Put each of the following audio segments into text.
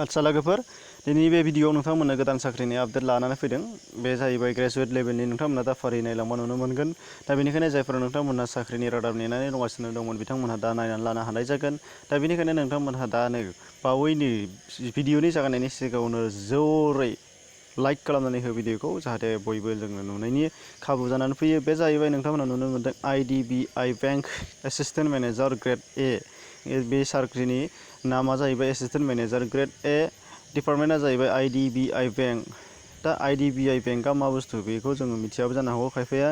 आदसा लोगोफोर दिनै बे भिडिअआव नोंथांमोननो गोदान साख्रिनि आपडेट लानानै फैदों बे जाहैबाय ग्रेजुवेट लेभेलनि नोंथांमोना दा फारि नायलांबा नुनो मोनगोन दा बेनिखायनो जायफोरा नोंथांमोनहा साख्रिनि रादाब नेनानै दंगासिनो दंमोन बिथांमोनहा दा नायनानै लानो हानाय जागोन दा बेनिखायनो नोंथांमोनहा दानो बावैनो भिडिअनि जागायनायनि सिगाङावनो जरै लाइक खालामनानै हो भिडिअखौ जाहाथे बयबो जोङो नुनायनि खाबु जानानै फैयो बे जाहैबाय नोंथांमोना नुनो मोनदों IDBI bank assistant manager grade A बे साख्रिनि नामा जाहैबाय एसिस्टेन्ट मेनेजार ग्रेड ए डिपार्टमेन्टआ जाहैबाय IDBI बेंक दा IDBI बेंकआ मा बुस्थु बेखौ जोङो मिथियाबो जानो हागौ खायफाया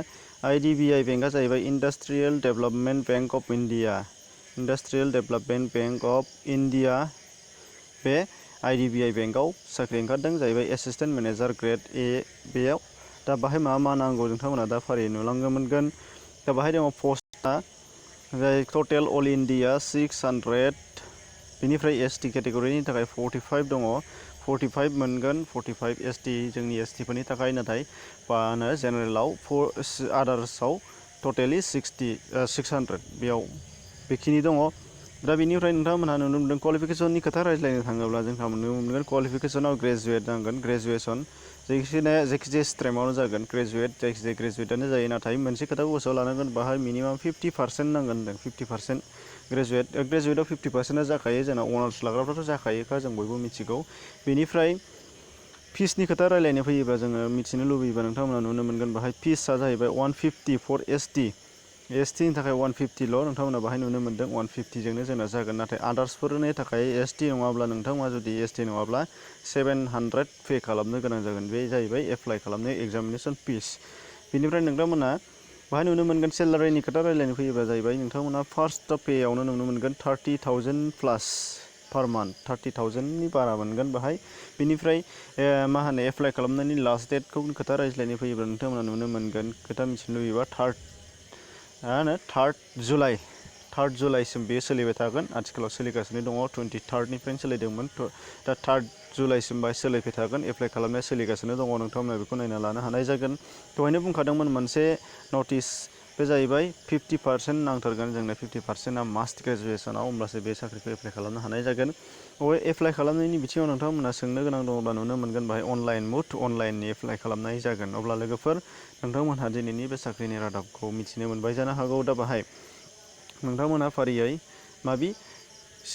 IDBI बेंकआ जाहैबाय industrial development bank of India industrial development bank of India बे IDBI बेंकआव साख्रि ओंखारदों जाहैबाय एसिस्टेन्ट मेनेजार ग्रेड ए बेयाव दा बाहाय मा नांगौ नोंथांमोना दा फारि नुलांनो मोनगोन दा बाहाय दङ पस्टआ जाय टटेल अल इन्डिया 600 बेनिफ्राय ST केटेगरिनि थाखाय 45 दङ 45 मोनगोन 45 ST जोंनि ST फोरनि थाखाय नाथाय बानो जेनेरेलाव आदार्सआव टटेलि 600 बेयाव बेखिनि दङ दा बेनिफ्राय नोंथांमोनहा नुनो मोनदों क्वालिफिकेसननि खोथा रायज्लायनो थाङोब्ला जोंहा नुनो मोनगोन क्वालिफिकेसनाव ग्रेजुवेट नांगोन ग्रेजुएसन जायखिजाया स्ट्रिमावनो जागोन ग्रेजुवेट जायखिजाया ग्रेजुवेटआनो जायो नाथाय मोनसे खोथाखौ गोसोआव लानांगोन बाहाय मिनिमाम 50% नांगोन होनदों 50% ग्रेजुवेटआव 50%आ जाखायो जोंना अनार्स लाग्राफ्राथ' जाखायोखा जों बयबो मिथिगौ बेनिफ्राय फिसनि खोथा रायज्लायनो फैयोब्ला जोङो मिथिनो लुबैयोबा नोंथांमोना नुनो मोनगोन बाहाय फिसआ जाहैबाय 150 फर STनि थाखाय 150ल' नोंथांमोना बाहाय नुनो मोनदों 150 जोंनो जोंना जागोन नाथाय आदार्सफोरनि थाखाय ST नङाब्ला नोंथांमोना जुदि ST नङाब्ला 700 पे खालामनो गोनां जागोन बे जाहैबाय एप्लाइ खालामनाय एग्जामिनेसन फिस बेनिफ्राय नोंथांमोना बाहाय नुनो मोनगोन सेलारिनि खोथा रायज्लायनो फैयोब्ला जाहैबाय नोंथांमोना फार्स्ट पेआवनो नुनो मोनगोन 30,000 प्लास पार मान्थ 30,000नि बारा मोनगोन बाहाय बेनिफ्राय मा होनो एप्लाइ खालामनायनि लास्ट डेटखौ खोथा रायज्लायनो फैयोब्ला नोंथांमोना नुनो मोनगोन खोथा मिथिनो लुबैयोबा 3 जुलाइसिम बेयो सोलिबाय थागोन आथिखालाव सोलिगासिनो दङ 23निफ्रायनो सोलिदोंमोन दा 3 जुलाइसिम बाहाय सोलिबाय थागोन एप्लाइ खालामनाया सोलिगासिनो दङ नोंथांमोना बेखौ नायना लानो हानाय जागोन दहायनो बुंखादोंमोन मोनसे नटिस बे जाहैबाय 50% नांथारगोन जोंनो 50%आ मास्ट ग्रेजुएसनाव होमब्लासो बे साख्रिखौ एप्लाइ खालामनो हानाय जागोन एप्लाइ खालामनायनि बिथिङाव नोंथांमोना सोंनो गोनां दङब्ला नुनो मोनगोन बाहाय अनलाइननि एप्लाइ खालामनाय जागोन अब्ला लोगोफोर नोंथांमोनहा दिनैनि बे साख्रिनि रादाबखौ मिथिनो मोनबाय जानो हागौ दा बाहाय नोंथांमोनहा फारियै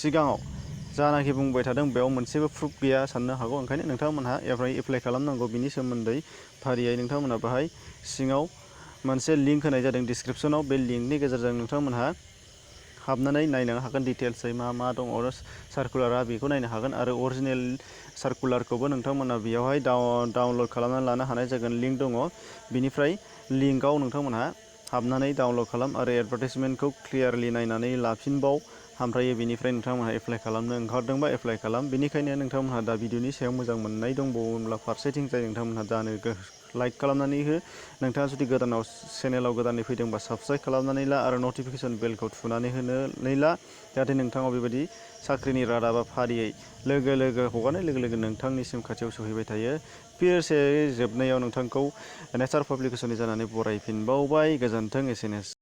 सिगाङाव जानाखि बुंबाय थादों बेयाव मोनसेबो प्रुफ गैया साननो हागौ ओंखायनो नोंथांमोनहा एप्लाइ खालामनांगौ बिनि सोमोन्दै फारियै नोंथांमोनहा बाहाय सिङाव मोनसे लिंक होनाय जादों डिसक्रिपसनाव बे लिंकनि गेजेरजों नोंथांमोनहा हाबनानै नायनो हागोन डिटेल्सै मा दङ सार्कुलारा बेखौ नायनो हागोन आरो अरिजिनेल सार्कुलारखौबो नोंथांमोना बेयावहाय डाउनलड खालामनानै लानो हानाय जागोन लिंक दङ बिनिफ्राय लिंकआव नोंथांमोनहा हाबनानै डाउनलड खालाम आरो एडभार्टाइजमेन्टखौ क्लियारलि नायनानै लाफिनबाव ओमफ्राय बेनिफ्राय नोंथांमोनहा एप्लाइ खालामनो ओंखारदोंबा एप्लाइ खालाम बेनिखायनो नोंथांमोनहा दा भिडिअनि सायाव मोजां मोननाय दंबावोब्ला फारसेथिंजाय नोंथांमोनहा दानो लाइक खालामनानै हो नोंथाङा जुदि चेनेलाव गोदानै फैदोंबा साबस्क्राइब खालामनानै ला आरो नटिफिकेसन बेलखौ थुनानै होनानै ला जाहाथे नोंथाङा बेबायदि साख्रिनि रादाबा फारियै लोगो हगारनाय लोगो नोंथांनिसिम खाथियाव सहैबाय थायो फिरसे जोबनायाव नोंथांखौ नेचार पाब्लिकेसननि जानानै बरायफिनबावबाय गोजोन्थों एसेनोसै